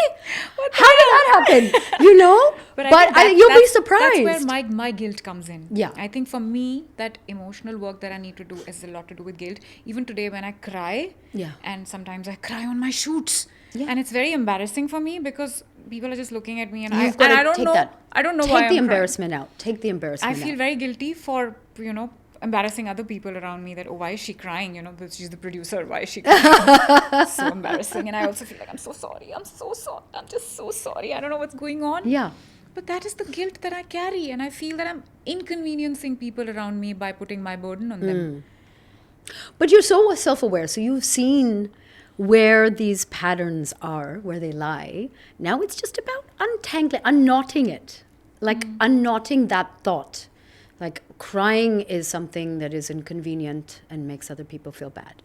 How did that happen? You know? But you'll be surprised. That's where my guilt comes in. Yeah. I think for me, that emotional work that I need to do is a lot to do with guilt. Even today when I cry, Yeah. and sometimes I cry on my shoots. Yeah. And it's very embarrassing for me because people are just looking at me and You've got to I don't take know. that. I don't know Take why the I'm crying. embarrassment out. Take the embarrassment I feel out. very guilty for, embarrassing other people around me that, oh, why is she crying? Because she's the producer. Why is she crying? So embarrassing. And I also feel like, I'm so sorry. I'm so sorry. I'm just so sorry. I don't know what's going on. Yeah. But that is the guilt that I carry. And I feel that I'm inconveniencing people around me by putting my burden on them. But you're so self-aware. So you've seen where these patterns are, where they lie. Now it's just about unknotting it. Like unknotting that thought. Like crying is something that is inconvenient and makes other people feel bad.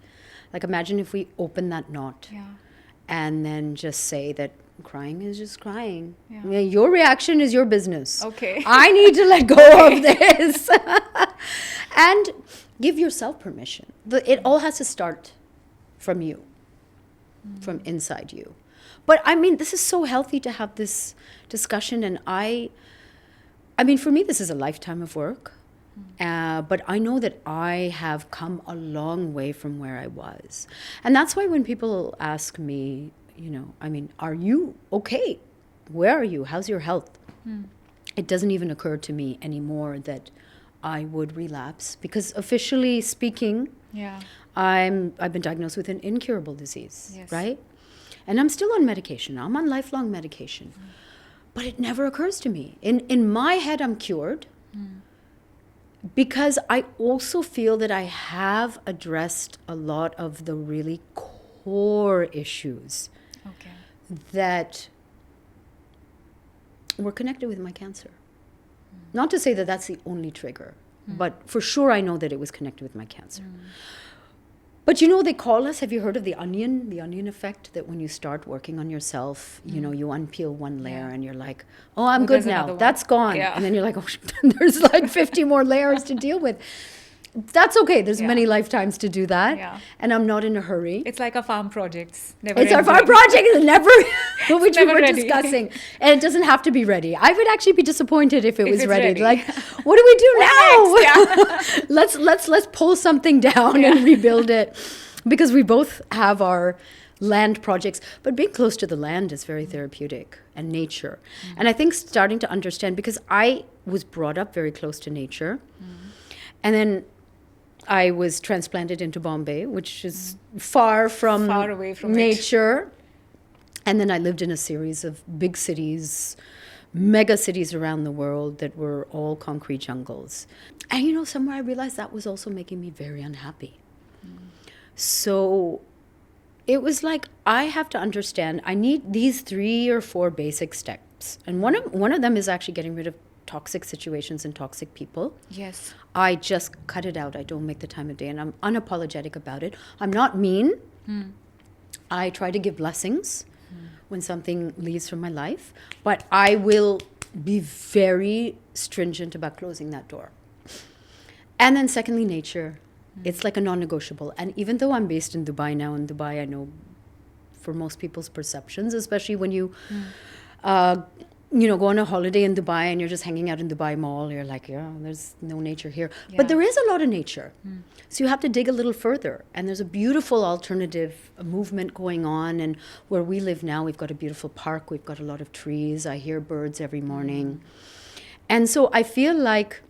Like imagine if we open that knot Yeah. and then just say that crying is just crying. Yeah. Yeah, your reaction is your business. Okay. I need to let go of this. And give yourself permission. It all has to start from you, from inside you. But I mean, this is so healthy to have this discussion. And I mean, for me, this is a lifetime of work. But I know that I have come a long way from where I was. And that's why when people ask me, are you okay? Where are you? How's your health? It doesn't even occur to me anymore that I would relapse, because officially speaking, Yeah. I've been diagnosed with an incurable disease, Yes. right? And I'm still on medication. I'm on lifelong medication. But it never occurs to me. In my head, I'm cured, because I also feel that I have addressed a lot of the really core issues Okay. that were connected with my cancer. Not to say that that's the only trigger, but for sure I know that it was connected with my cancer. But they call us, have you heard of the onion effect? That when you start working on yourself, you unpeel one layer and you're like, oh, I'm good there's another now. one. That's gone. Yeah. And then you're like, oh, there's like 50 more layers to deal with. That's okay. There's Yeah. many lifetimes to do that. Yeah. And I'm not in a hurry. It's like our farm projects. Never It's our ending. farm project is never, which we never were ready. discussing. And it doesn't have to be ready. I would actually be disappointed if it was it's ready. ready. Like, what do we do now? Next? let's pull something down and rebuild it. Because we both have our land projects. But being close to the land is very therapeutic, and nature. And I think starting to understand, because I was brought up very close to nature. And then I was transplanted into Bombay, which is far away from nature. And then I lived in a series of big cities, mega cities around the world that were all concrete jungles. And somewhere I realized that was also making me very unhappy. So it was like, I have to understand, I need these 3 or 4 basic steps. And one of them is actually getting rid of toxic situations and toxic people. Yes. I just cut it out. I don't make the time of day, and I'm unapologetic about it. I'm not mean. I try to give blessings when something leaves from my life, but I will be very stringent about closing that door. And then secondly, nature. It's like a non-negotiable. And even though I'm based in Dubai now, in Dubai, I know for most people's perceptions, especially when you go on a holiday in Dubai and you're just hanging out in Dubai Mall, you're like, yeah, there's no nature here. Yeah. But there is a lot of nature. So you have to dig a little further. And there's a beautiful alternative movement going on. And where we live now, we've got a beautiful park. We've got a lot of trees. I hear birds every morning. And so I feel like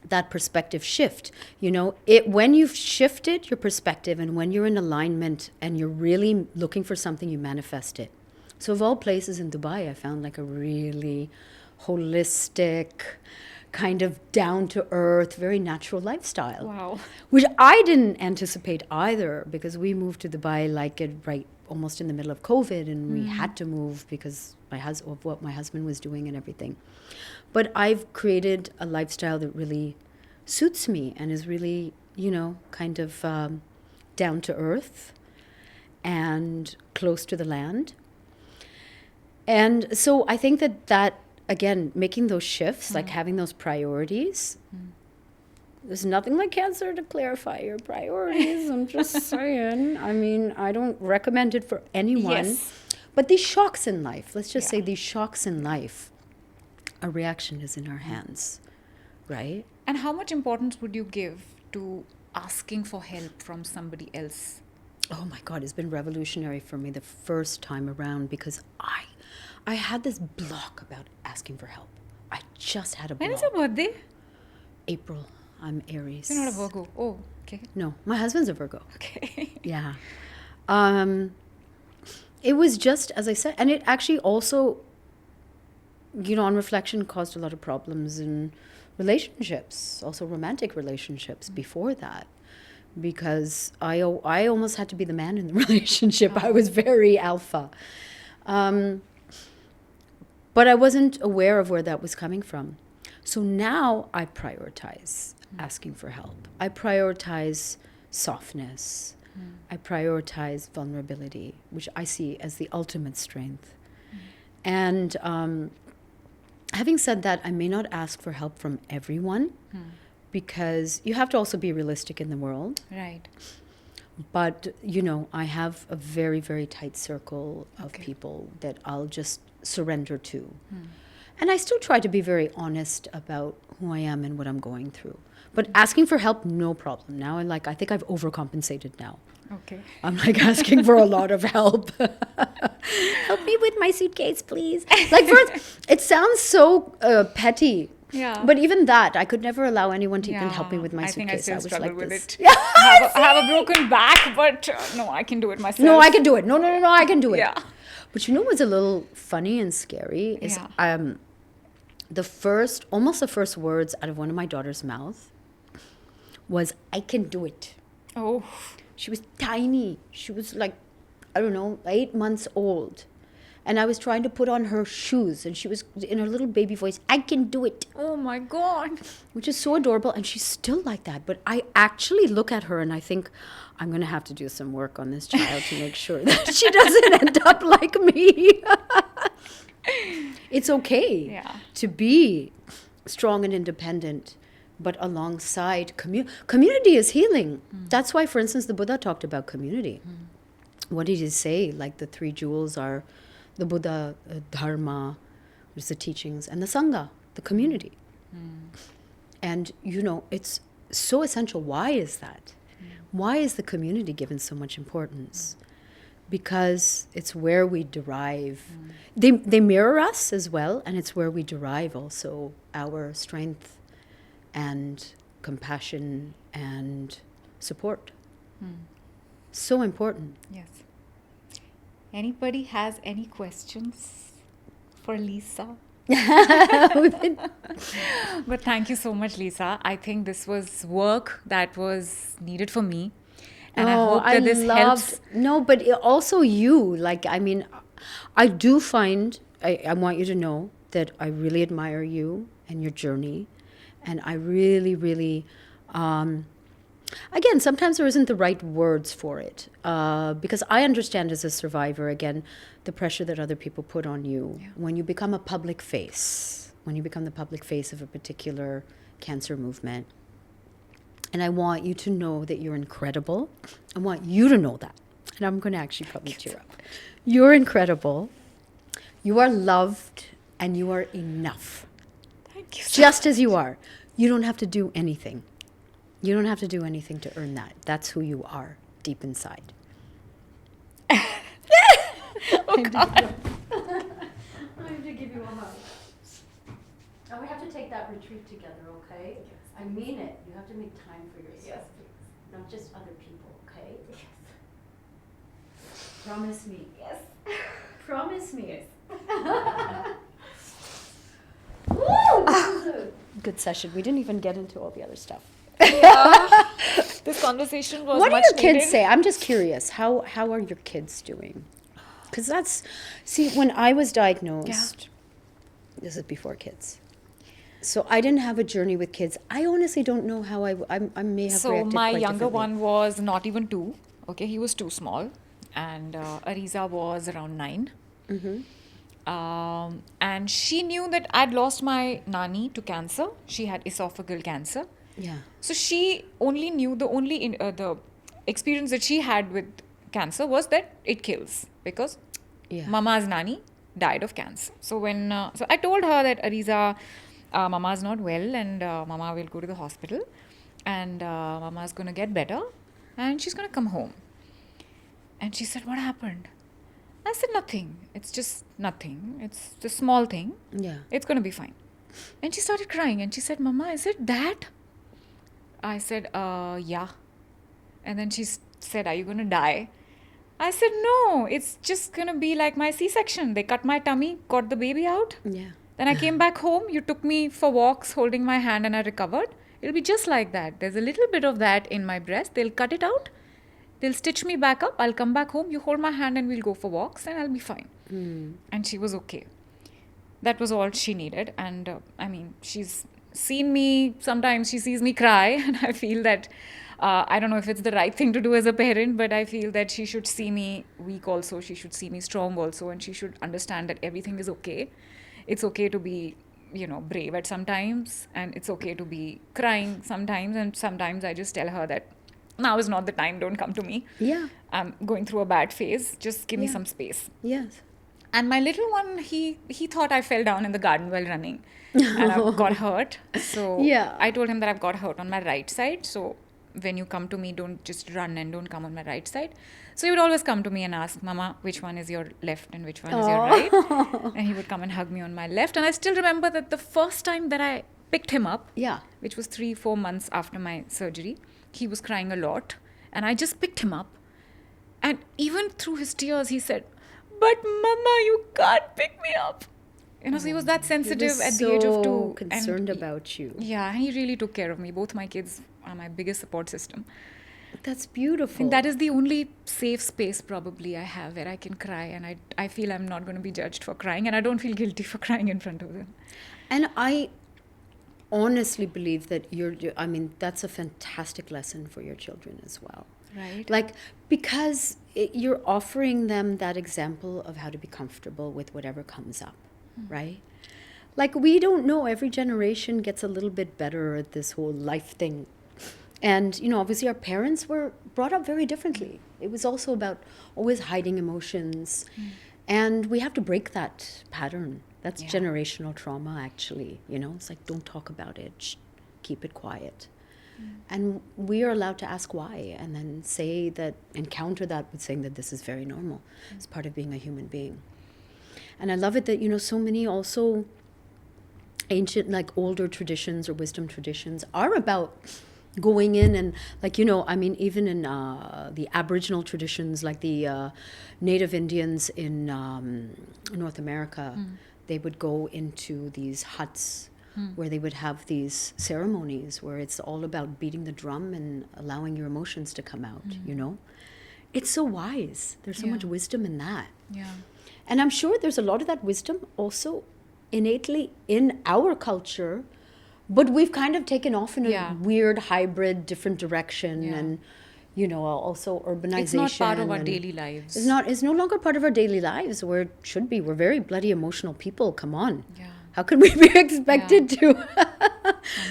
that perspective shift, when you've shifted your perspective and when you're in alignment and you're really looking for something, you manifest it. So of all places in Dubai, I found like a really holistic, kind of down to earth, very natural lifestyle. Wow. Which I didn't anticipate either, because we moved to Dubai right almost in the middle of COVID, and we had to move because of what my husband was doing and everything. But I've created a lifestyle that really suits me and is really, kind of down to earth and close to the land. And so I think that again, making those shifts, like having those priorities, there's nothing like cancer to clarify your priorities. I'm just saying. I mean, I don't recommend it for anyone. Yes. But these shocks in life, let's just say these shocks in life, a reaction is in our hands, right? And how much importance would you give to asking for help from somebody else? Oh my God, it's been revolutionary for me the first time around, because I had this block about asking for help. I just had a block. When is your birthday? April. I'm Aries. You're not a Virgo. Oh, okay. No, my husband's a Virgo. Okay. Yeah. It was just, as I said, and it actually also, on reflection, caused a lot of problems in relationships, also romantic relationships before that, because I almost had to be the man in the relationship. I was very alpha. But I wasn't aware of where that was coming from. So now I prioritize asking for help. I prioritize softness. I prioritize vulnerability, which I see as the ultimate strength. And having said that, I may not ask for help from everyone, because you have to also be realistic in the world. Right. But, I have a very, very tight circle of people that I'll just surrender to. And I still try to be very honest about who I am and what I'm going through. But asking for help, no problem. Now I think I've overcompensated now. Okay. I'm asking for a lot of help. Help me with my suitcase, please. First, it sounds so petty. Yeah. But even that, I could never allow anyone to even help me with my suitcase. I think I still struggle like with this. it. Yeah. I have a broken back, but no, I can do it myself. No, I can do it. No, I can do it. Yeah. But what's a little funny and scary is the first words out of one of my daughter's mouth was, "I can do it." Oh. She was tiny. She was 8 months old. And I was trying to put on her shoes, and she was in her little baby voice, "I can do it." Oh my God. Which is so adorable, and she's still like that. But I actually look at her and I think, I'm going to have to do some work on this child to make sure that she doesn't end up like me. It's okay to be strong and independent, but alongside community is healing. That's why, for instance, the Buddha talked about community. What did he say? The three jewels are the Buddha, Dharma, which is the teachings, and the Sangha, the community. And, it's so essential. Why is that? Why is the community given so much importance? Because it's where we derive. They mirror us as well, and it's where we derive also our strength and compassion and support. So important. Yes. Anybody has any questions for Lisa? But thank you so much, Lisa. I think this was work that was needed for me. And I hope that this helps. No, but also you. I do find, I want you to know that I really admire you and your journey. And I really, really, again, sometimes there isn't the right words for it. Because I understand as a survivor, again, the pressure that other people put on you when you become a public face, when you become the public face of a particular cancer movement. And I want you to know that you're incredible. I want you to know that. And I'm going to actually probably tear up. You're incredible. You are loved and you are enough. Thank you. Just as you are. You don't have to do anything. You don't have to do anything to earn that. That's who you are deep inside. Oh, God. I have to give you a hug. And we have to take that retreat together, okay? Yes. I mean it. You have to make time for yourself. Yes. Not just other people, okay? Yes. Promise me. Yes. Promise me. Yes. Woo! This is a good session. We didn't even get into all the other stuff. Yeah. This conversation was What do much your kids needed. say? I'm just curious. How are your kids doing? Because when I was diagnosed, this is before kids. So I didn't have a journey with kids. I honestly don't know how I may have So reacted my quite younger differently. one was not even 2. Okay, he was too small. And Ariza was around 9. And she knew that I'd lost my nani to cancer. She had esophageal cancer. Yeah. So she only knew the experience that she had with cancer was that it kills, because Yeah. Mama's nani died of cancer. So so I told her that Ariza, Mama's not well, and Mama will go to the hospital, and Mama's gonna get better, and she's gonna come home. And she said, "What happened?" I said, "Nothing. It's just nothing. It's a small thing. Yeah. It's gonna be fine." And she started crying, and she said, "Mama, is it that?" I said, "Yeah." And then she said, "Are you gonna die?" I said, "No, it's just gonna be like my C-section. They cut my tummy, got the baby out. Yeah. Then I came back home. You took me for walks, holding my hand, and I recovered. It'll be just like that. There's a little bit of that in my breast. They'll cut it out. They'll stitch me back up. I'll come back home. You hold my hand, and we'll go for walks, and I'll be fine." And she was okay. That was all she needed. And I mean, she's seen me. Sometimes she sees me cry, and I feel that I don't know if it's the right thing to do as a parent, but I feel that she should see me weak also. She should see me strong also, and she should understand that everything is okay. It's okay to be, brave at sometimes, and it's okay to be crying sometimes. And sometimes I just tell her that now is not the time. Don't come to me. Yeah. I'm going through a bad phase. Just give me Yeah. some space. Yes. And my little one, he thought I fell down in the garden while running, and I got hurt. So Yeah. I told him that I've got hurt on my right side. So when you come to me, don't just run and don't come on my right side. So he would always come to me and ask, "Mama, which one is your left and which one is your right?" And he would come and hug me on my left. And I still remember that the first time that I picked him up, Yeah. which was 3-4 months after my surgery, he was crying a lot. And I just picked him up. And even through his tears, he said, "But Mama, you can't pick me up." So he was that sensitive at the age of 2. Concerned about you. Yeah, he really took care of me. Both my kids are my biggest support system. That's I beautiful. think that is the only safe space probably I have where I can cry, and I feel I'm not going to be judged for crying, and I don't feel guilty for crying in front of them. And I honestly believe that that's a fantastic lesson for your children as well. Right. Like, because you're offering them that example of how to be comfortable with whatever comes up, right? Like, we don't know, every generation gets a little bit better at this whole life thing. And, obviously our parents were brought up very differently. It was also about always hiding emotions. And we have to break that pattern. That's generational trauma, actually. It's like, don't talk about it. Shh, keep it quiet. And we are allowed to ask why, and then say that, and counter that with saying that this is very normal. It's part of being a human being. And I love it that, so many also ancient, like older traditions or wisdom traditions are about going in and, like, even in the Aboriginal traditions, like the Native Indians in North America, they would go into these huts where they would have these ceremonies where it's all about beating the drum and allowing your emotions to come out, It's so wise. There's so much wisdom in that. Yeah. And I'm sure there's a lot of that wisdom also innately in our culture, but we've kind of taken off in a weird hybrid, different direction, and also urbanization. It's not part of our daily lives. It's no longer part of our daily lives, where it should be. We're very bloody emotional people. Come on. Yeah. How can we be expected to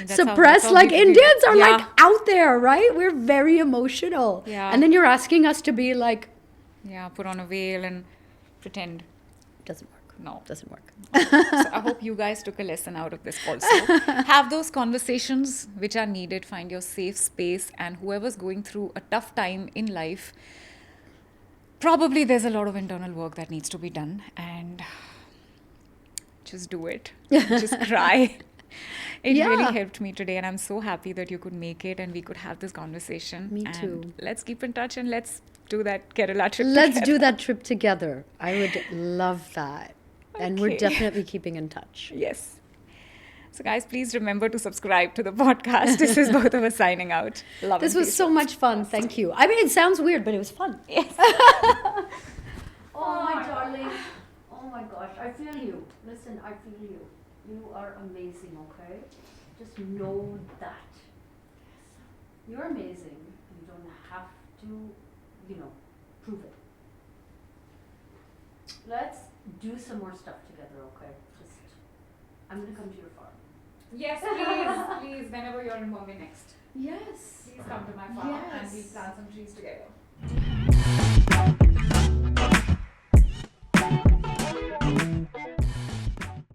suppress, like Indians are like out there, right? We're very emotional. Yeah. And then you're asking us to be like, put on a veil and pretend. Doesn't work. No. Doesn't work. So I hope you guys took a lesson out of this also. Have those conversations which are needed. Find your safe space. And whoever's going through a tough time in life, probably there's a lot of internal work that needs to be done. And just do it. Just cry. It really helped me today. And I'm so happy that you could make it and we could have this conversation. Me and too. Let's keep in touch and let's do that Kerala trip Let's together. do that trip together. I would love that. And we're Okay. definitely keeping in touch. Yes. So, guys, please remember to subscribe to the podcast. This is both of us signing out. Love This and was peace. so much fun. Thank you. I mean, it sounds weird, but it was fun. Yes. Oh, my darling. Oh, my gosh. I feel you. Listen, I feel you. You are amazing, okay? Just know that. You're amazing. You don't have to, prove it. Let's do some more stuff together, okay? I'm going to come to your farm. Yes, please. Please, whenever you're in Bombay next. Yes. Please come to my farm and we Yes. plant some trees together.